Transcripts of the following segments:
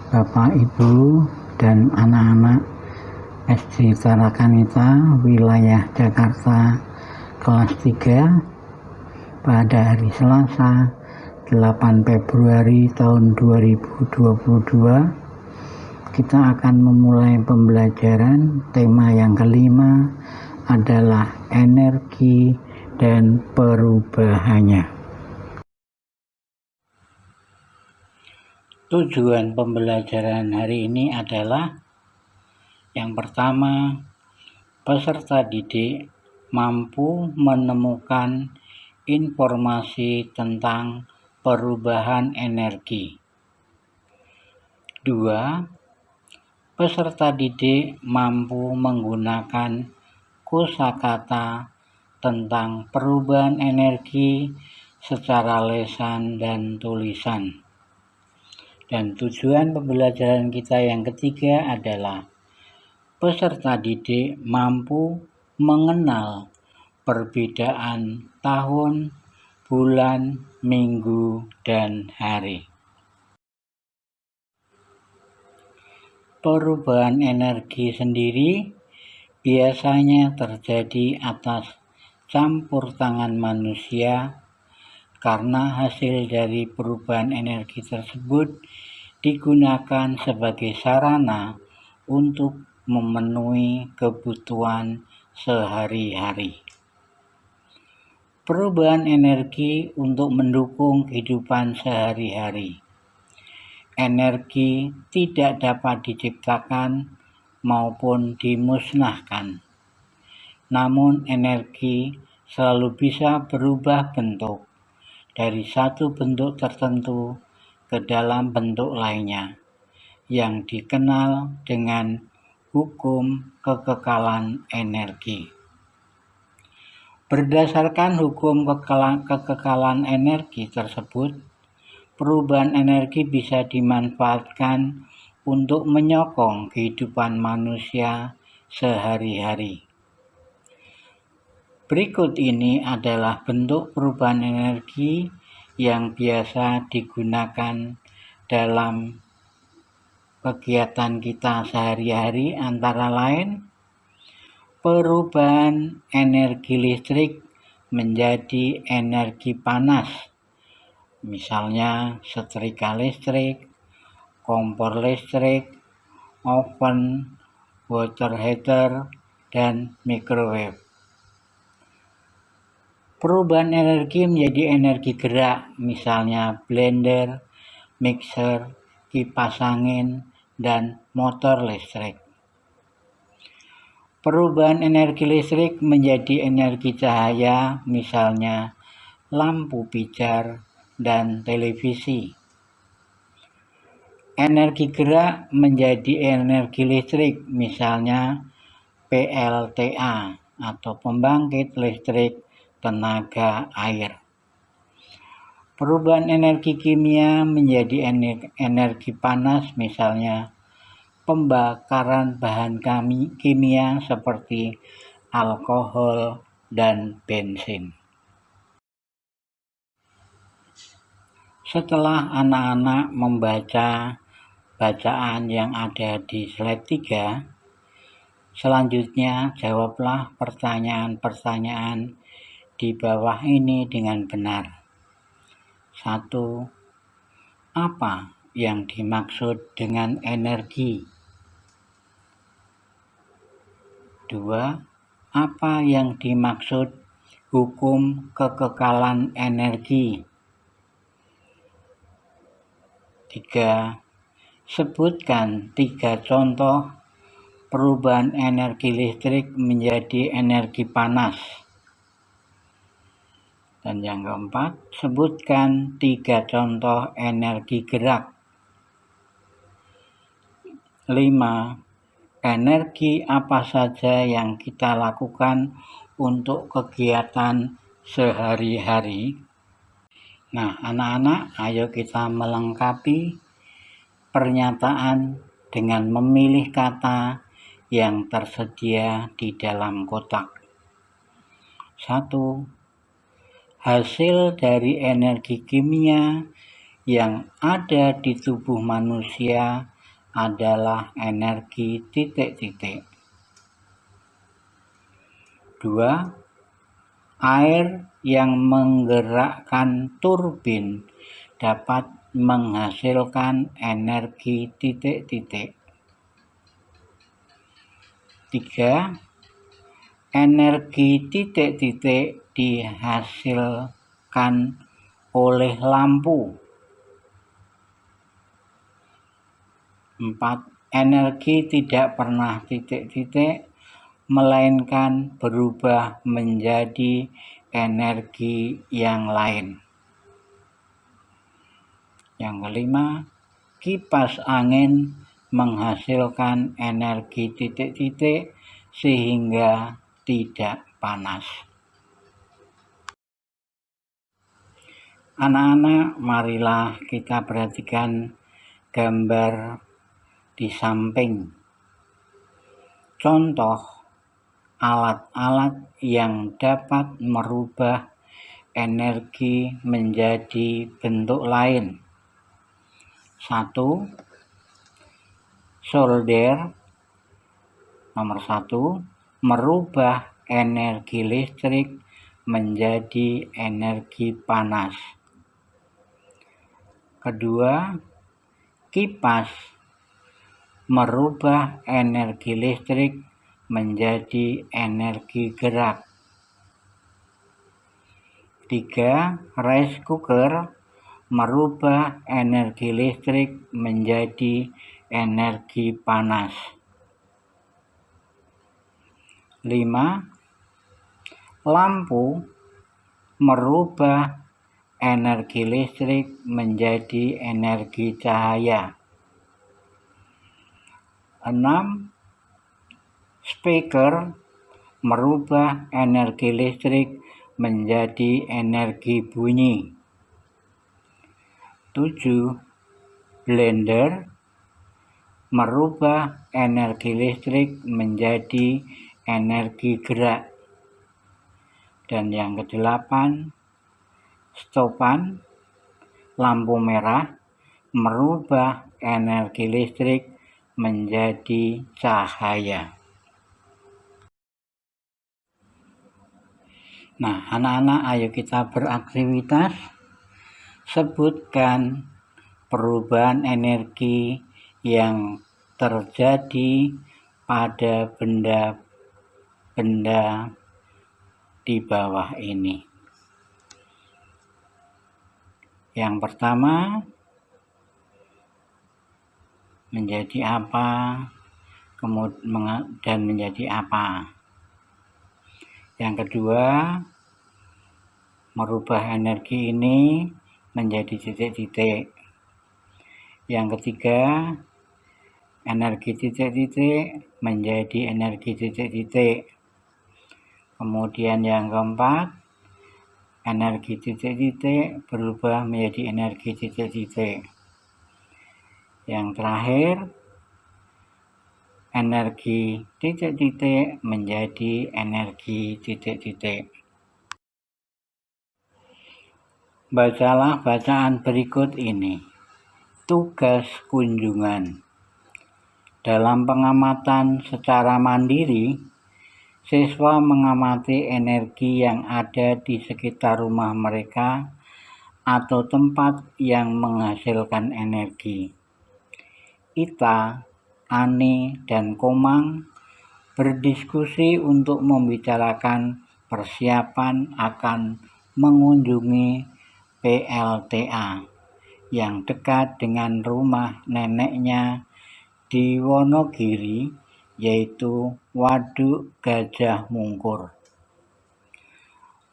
Bapak, Ibu, dan anak-anak SD Tarakanita wilayah Jakarta kelas 3 pada hari Selasa 8 Februari tahun 2022 kita akan memulai pembelajaran. Tema yang kelima adalah energi dan perubahannya. Tujuan pembelajaran hari ini adalah yang pertama, peserta didik mampu menemukan informasi tentang perubahan energi. 2. Peserta didik mampu menggunakan kosakata tentang perubahan energi secara lisan dan tulisan. Dan tujuan pembelajaran kita yang ketiga adalah peserta didik mampu mengenal perbedaan tahun, bulan, minggu, dan hari. Perubahan energi sendiri biasanya terjadi atas campur tangan manusia karena hasil dari perubahan energi tersebut digunakan sebagai sarana untuk memenuhi kebutuhan sehari-hari. Perubahan energi untuk mendukung kehidupan sehari-hari. Energi tidak dapat diciptakan maupun dimusnahkan. Namun energi selalu bisa berubah bentuk dari satu bentuk tertentu ke dalam bentuk lainnya, yang dikenal dengan hukum kekekalan energi. Berdasarkan hukum kekekalan energi tersebut, perubahan energi bisa dimanfaatkan untuk menyokong kehidupan manusia sehari-hari. Berikut ini adalah bentuk perubahan energi yang biasa digunakan dalam kegiatan kita sehari-hari, antara lain perubahan energi listrik menjadi energi panas, misalnya setrika listrik, kompor listrik, oven, water heater, dan microwave. Perubahan energi menjadi energi gerak, misalnya blender, mixer, kipas angin, dan motor listrik. Perubahan energi listrik menjadi energi cahaya, misalnya lampu pijar dan televisi. Energi gerak menjadi energi listrik, misalnya PLTA atau pembangkit listrik tenaga air. Perubahan energi kimia menjadi energi panas, misalnya pembakaran bahan kimia seperti alkohol dan bensin. Setelah anak-anak membaca bacaan yang ada di slide 3, selanjutnya jawablah pertanyaan-pertanyaan di bawah ini dengan benar. 1. Apa yang dimaksud dengan energi? 2. Apa yang dimaksud hukum kekekalan energi? 3. Sebutkan 3 contoh perubahan energi listrik menjadi energi panas. Dan yang keempat, sebutkan 3 contoh energi gerak. 5. Energi apa saja yang kita lakukan untuk kegiatan sehari-hari? Nah, anak-anak, ayo kita melengkapi pernyataan dengan memilih kata yang tersedia di dalam kotak. 1. Hasil dari energi kimia yang ada di tubuh manusia adalah energi titik-titik. 2. Air yang menggerakkan turbin dapat menghasilkan energi titik-titik. 3. Energi titik-titik dihasilkan oleh lampu. 4. Energi tidak pernah titik-titik, melainkan berubah menjadi energi yang lain. Yang kelima, kipas angin menghasilkan energi titik-titik sehingga tidak panas. Anak-anak, marilah kita perhatikan gambar di samping. Contoh alat-alat yang dapat merubah energi menjadi bentuk lain. 1. Solder. Nomor 1. Merubah energi listrik menjadi energi panas. Kedua, kipas merubah energi listrik menjadi energi gerak. 3. Rice cooker merubah energi listrik menjadi energi panas. 5. Lampu merubah energi listrik menjadi energi cahaya. 6. Speaker merubah energi listrik menjadi energi bunyi. 7. Blender merubah energi listrik menjadi energi gerak. Dan yang ke-8, stopan lampu merah merubah energi listrik menjadi cahaya. Nah, anak-anak, ayo kita beraktivitas. Sebutkan perubahan energi yang terjadi pada benda-benda di bawah ini. Yang pertama, menjadi apa, dan menjadi apa. Yang kedua, merubah energi ini menjadi titik-titik. Yang ketiga, energi titik-titik menjadi energi titik-titik. Kemudian yang keempat, energi titik-titik berubah menjadi energi titik-titik. Yang terakhir, energi titik-titik menjadi energi titik-titik. Bacalah bacaan berikut ini. Tugas kunjungan. Dalam pengamatan secara mandiri, siswa mengamati energi yang ada di sekitar rumah mereka atau tempat yang menghasilkan energi. Ita, Ani, dan Komang berdiskusi untuk membicarakan persiapan akan mengunjungi PLTA yang dekat dengan rumah neneknya di Wonogiri, yaitu Waduk Gajah Mungkur.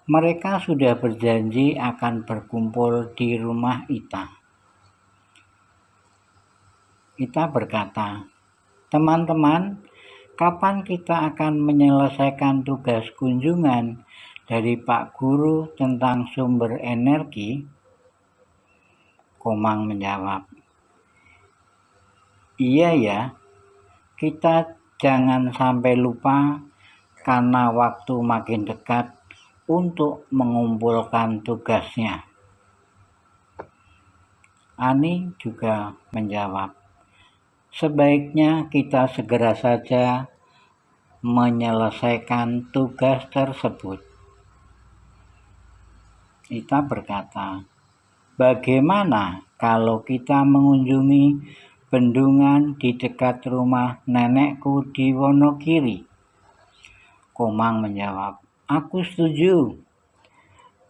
Mereka sudah berjanji akan berkumpul di rumah Ita. Ita berkata, "Teman-teman, kapan kita akan menyelesaikan tugas kunjungan dari Pak Guru tentang sumber energi?" Komang menjawab, "Iya ya, kita jangan sampai lupa karena waktu makin dekat untuk mengumpulkan tugasnya." Ani juga menjawab, sebaiknya kita segera saja menyelesaikan tugas tersebut. Ita berkata, bagaimana kalau kita mengunjungi bendungan di dekat rumah nenekku di Wonogiri? Komang menjawab, aku setuju.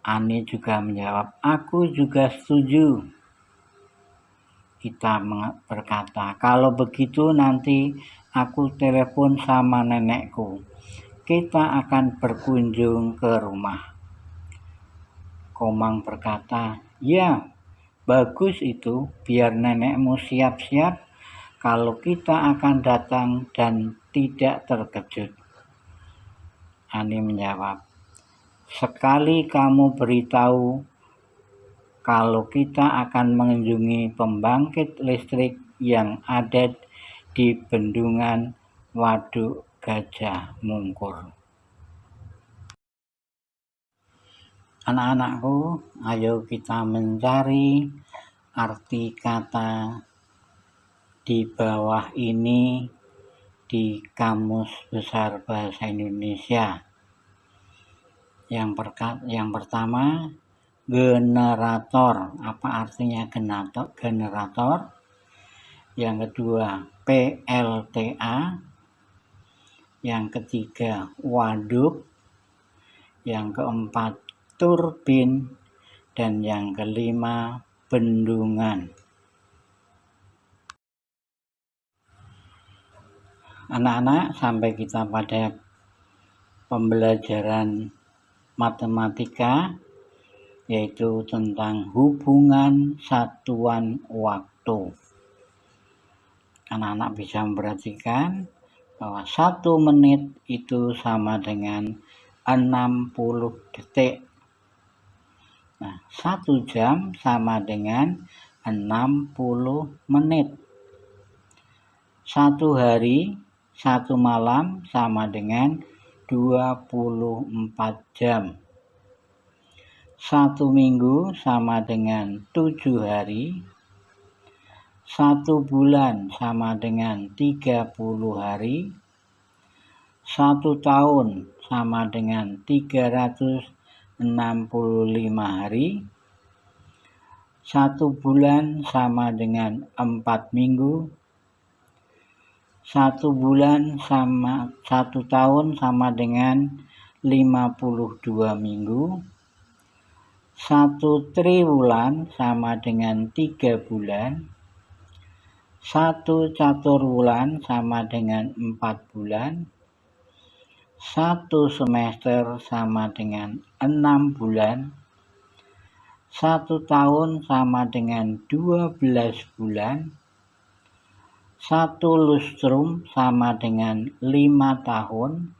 Ani juga menjawab, aku juga setuju. Ita berkata, kalau begitu nanti aku telepon sama nenekku. Kita akan berkunjung ke rumah. Komang berkata, ya, bagus itu, biar nenekmu siap-siap kalau kita akan datang dan tidak terkejut. Ani menjawab, sekali kamu beritahu kalau kita akan mengunjungi pembangkit listrik yang ada di bendungan Waduk Gajah Mungkur. Anak-anakku, ayo kita mencari arti kata di bawah ini di Kamus Besar Bahasa Indonesia. Yang pertama, generator. Apa artinya generator? Yang kedua, PLTA. Yang ketiga, waduk. Yang keempat, turbin. Dan yang kelima, bendungan. Anak-anak, sampai kita pada pembelajaran matematika, yaitu tentang hubungan satuan waktu. Anak-anak bisa memperhatikan bahwa 1 menit itu sama dengan 60 detik. Nah, 1 jam sama dengan 60 menit. 1 hari, 1 malam sama dengan 24 jam. 1 minggu sama dengan 7 hari. 1 bulan sama dengan 30 hari. 1 tahun sama dengan 365 hari. 1 bulan sama dengan 4 minggu. 1 tahun sama dengan 52 minggu. 1 triwulan sama dengan 3 bulan. 1 caturwulan sama dengan 4 bulan. 1 semester sama dengan 6 bulan. 1 tahun sama dengan 12 bulan. 1 lustrum sama dengan 5 tahun.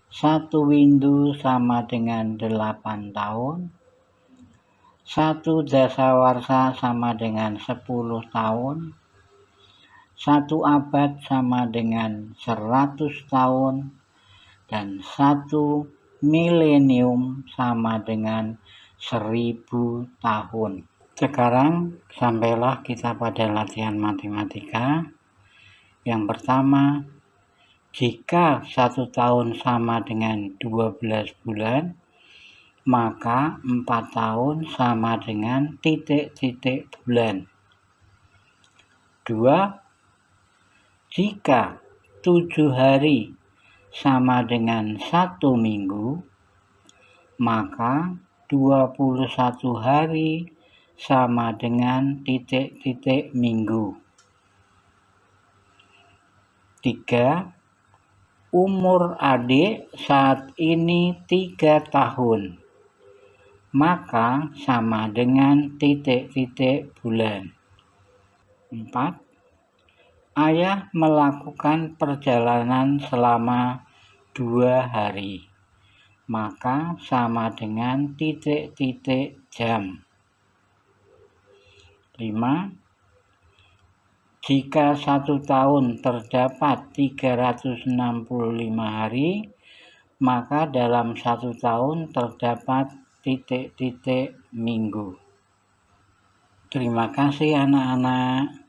1 windu sama dengan 8 tahun. 1 dasawarsa sama dengan 10 tahun. 1 abad sama dengan 100 tahun. Dan 1 milenium sama dengan 1000 tahun. Sekarang sampailah kita pada latihan matematika. Yang pertama, jika 1 tahun sama dengan 12 bulan, maka 4 tahun sama dengan titik-titik bulan. 2. Jika 7 hari sama dengan 1 minggu, maka 21 hari sama dengan titik-titik minggu. 3. Umur adik saat ini 3 tahun, maka sama dengan titik-titik bulan. 4. Ayah melakukan perjalanan selama 2 hari, maka sama dengan titik-titik jam. 5. Jika 1 tahun terdapat 365 hari, maka dalam 1 tahun terdapat titik-titik minggu. Terima kasih anak-anak.